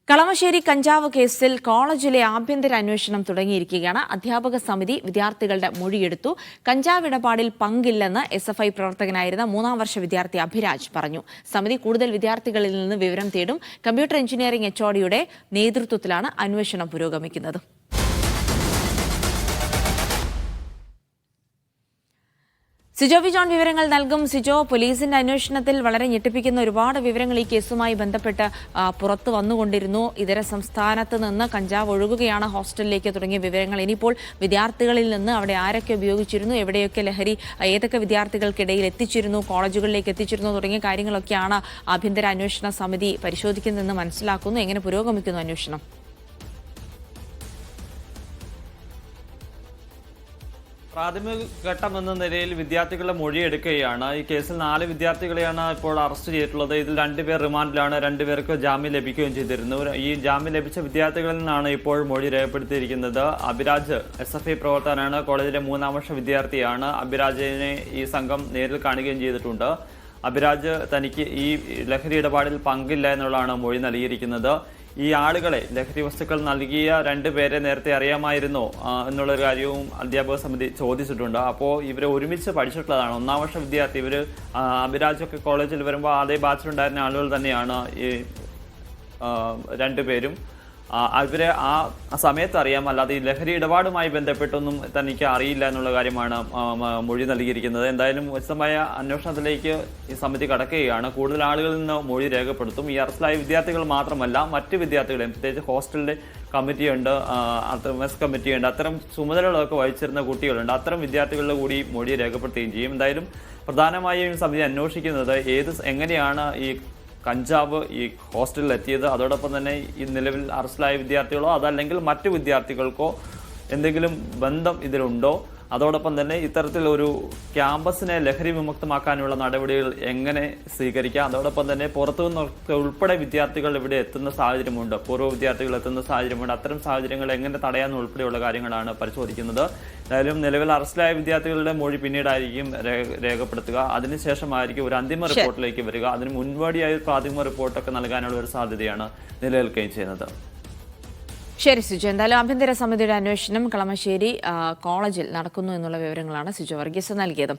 കളമശ്ശേരി കഞ്ചാവ് കേസിൽ കോളേജിലെ ആഭ്യന്തര അന്വേഷണം തുടങ്ങിയിരിക്കുകയാണ്. അധ്യാപക സമിതി വിദ്യാർത്ഥികളുടെ മൊഴിയെടുത്തു. കഞ്ചാവ് ഇടപാടിൽ പങ്കില്ലെന്ന് SFI പ്രവർത്തകനായിരുന്ന 3-ാം വർഷ വിദ്യാർത്ഥി അഭിരാജ് പറഞ്ഞു. സമിതി കൂടുതൽ വിദ്യാർത്ഥികളിൽ നിന്ന് വിവരം തേടും. കമ്പ്യൂട്ടർ എഞ്ചിനീയറിംഗ് HODയുടെ നേതൃത്വത്തിലാണ് അന്വേഷണം പുരോഗമിക്കുന്നത്. സിജോ വി ജോൺ വിവരങ്ങൾ നൽകും. സിജോ, പോലീസിന്റെ അന്വേഷണത്തിൽ വളരെ ഞെട്ടിപ്പിക്കുന്ന ഒരുപാട് വിവരങ്ങൾ ഈ കേസുമായി ബന്ധപ്പെട്ട് പുറത്തു വന്നുകൊണ്ടിരുന്നു. ഇതര സംസ്ഥാനത്ത് നിന്ന് കഞ്ചാവ് ഒഴുകുകയാണ് ഹോസ്റ്റലിലേക്ക് തുടങ്ങിയ വിവരങ്ങൾ. ഇനിയിപ്പോൾ വിദ്യാർത്ഥികളിൽ നിന്ന് അവിടെ ആരൊക്കെ ഉപയോഗിച്ചിരുന്നു, എവിടെയൊക്കെ ലഹരി ഏതൊക്കെ വിദ്യാർത്ഥികൾക്കിടയിൽ എത്തിച്ചിരുന്നു, കോളേജുകളിലേക്ക് എത്തിച്ചിരുന്നു തുടങ്ങിയ കാര്യങ്ങളൊക്കെയാണ് ആഭ്യന്തര അന്വേഷണ സമിതി പരിശോധിക്കുന്നതെന്ന് മനസ്സിലാക്കുന്നു. എങ്ങനെ പുരോഗമിക്കുന്നു അന്വേഷണം? പ്രാഥമിക ഘട്ടം എന്ന നിലയിൽ വിദ്യാർത്ഥികളുടെ മൊഴിയെടുക്കുകയാണ്. ഈ കേസിൽ 4 വിദ്യാർത്ഥികളെയാണ് ഇപ്പോൾ അറസ്റ്റ് ചെയ്തിട്ടുള്ളത്. ഇതിൽ 2 പേർ റിമാൻഡിലാണ്, 2 പേർക്ക് ജാമ്യം ലഭിക്കുകയും ചെയ്തിരുന്നു. ഈ ജാമ്യം ലഭിച്ച വിദ്യാർത്ഥികളിൽ നിന്നാണ് ഇപ്പോൾ മൊഴി രേഖപ്പെടുത്തിയിരിക്കുന്നത്. അഭിരാജ് SFI പ്രവർത്തകനാണ്, കോളേജിലെ 3-ാം വർഷ വിദ്യാർത്ഥിയാണ്. അഭിരാജിനെ ഈ സംഘം നേരിൽ കാണുകയും ചെയ്തിട്ടുണ്ട്. അഭിരാജ് തനിക്ക് ഈ ലഹരി ഇടപാടിൽ പങ്കില്ല എന്നുള്ളതാണ് മൊഴി നൽകിയിരിക്കുന്നത്. ഈ ആളുകളെ ലഹരി വസ്തുക്കൾ നൽകിയ 2 പേരെ നേരത്തെ അറിയാമായിരുന്നോ എന്നുള്ളൊരു കാര്യവും അധ്യാപക സമിതി ചോദിച്ചിട്ടുണ്ട്. അപ്പോൾ ഇവർ ഒരുമിച്ച് പഠിച്ചിട്ടുള്ളതാണ്. 1-ാം വർഷ വിദ്യാർത്ഥി ഇവർ അഭിരാജൊക്കെ കോളേജിൽ വരുമ്പോൾ അതേ ബാച്ചിലുണ്ടായിരുന്ന ആളുകൾ തന്നെയാണ് ഈ 2 പേരും. ഇവരെ ആ സമയത്ത് അറിയാം, അല്ലാതെ ഈ ലഹരി ഇടപാടുമായി ബന്ധപ്പെട്ടൊന്നും തനിക്ക് അറിയില്ല എന്നുള്ള കാര്യമാണ് മൊഴി നൽകിയിരിക്കുന്നത്. എന്തായാലും വിശദമായ അന്വേഷണത്തിലേക്ക് ഈ സമിതി കടക്കുകയാണ്. കൂടുതൽ ആളുകളിൽ നിന്ന് മൊഴി രേഖപ്പെടുത്തും. ഈ അറസ്റ്റിലായ വിദ്യാർത്ഥികൾ മാത്രമല്ല, മറ്റ് വിദ്യാർത്ഥികളെയും, പ്രത്യേകിച്ച് ഹോസ്റ്റലിലെ കമ്മിറ്റിയുണ്ട്, മെസ് കമ്മിറ്റിയുണ്ട്, അത്തരം ചുമതലകളൊക്കെ വഹിച്ചിരുന്ന കുട്ടികളുണ്ട്. അത്തരം വിദ്യാർത്ഥികളുടെ കൂടി മൊഴി രേഖപ്പെടുത്തുകയും ചെയ്യും. എന്തായാലും പ്രധാനമായും സമിതി അന്വേഷിക്കുന്നത് എങ്ങനെയാണ് ഈ കഞ്ചാവ് ഈ ഹോസ്റ്റലിൽ എത്തിയത്, അതോടൊപ്പം തന്നെ ഈ നിലവിൽ അറസ്റ്റിലായ വിദ്യാർത്ഥികളോ അതല്ലെങ്കിൽ മറ്റു വിദ്യാർത്ഥികൾക്കോ എന്തെങ്കിലും ബന്ധം ഇതിലുണ്ടോ, അതോടൊപ്പം തന്നെ ഇത്തരത്തിലൊരു ക്യാമ്പസിനെ ലഹരി വിമുക്തമാക്കാനുള്ള നടപടികൾ എങ്ങനെ സ്വീകരിക്കാം, അതോടൊപ്പം തന്നെ പുറത്തുനിന്നൊക്കെ ഉൾപ്പെടെ വിദ്യാർത്ഥികൾ ഇവിടെ എത്തുന്ന സാഹചര്യമുണ്ട്, പൂർവ്വ വിദ്യാർത്ഥികൾ എത്തുന്ന സാഹചര്യമുണ്ട്. അത്തരം സാഹചര്യങ്ങൾ എങ്ങനെ തടയാമെന്ന് ഉൾപ്പെടെയുള്ള കാര്യങ്ങളാണ് പരിശോധിക്കുന്നത്. എന്തായാലും നിലവിൽ അറസ്റ്റിലായ വിദ്യാർത്ഥികളുടെ മൊഴി പിന്നീടായിരിക്കും രേഖപ്പെടുത്തുക. അതിനുശേഷമായിരിക്കും ഒരു അന്തിമ റിപ്പോർട്ടിലേക്ക് വരിക. അതിന് മുൻപാടിയായി പ്രാഥമിക റിപ്പോർട്ടൊക്കെ നൽകാനുള്ള ഒരു സാധ്യതയാണ് നിലനിൽക്കുകയും ചെയ്യുന്നത്. ശരി സിജു, എന്തായാലും ആഭ്യന്തര സമിതിയുടെ അന്വേഷണം കളമശ്ശേരി കോളേജിൽ നടക്കുന്നു എന്നുള്ള വിവരങ്ങളാണ് സിജു വർഗീസ് നൽകിയത്.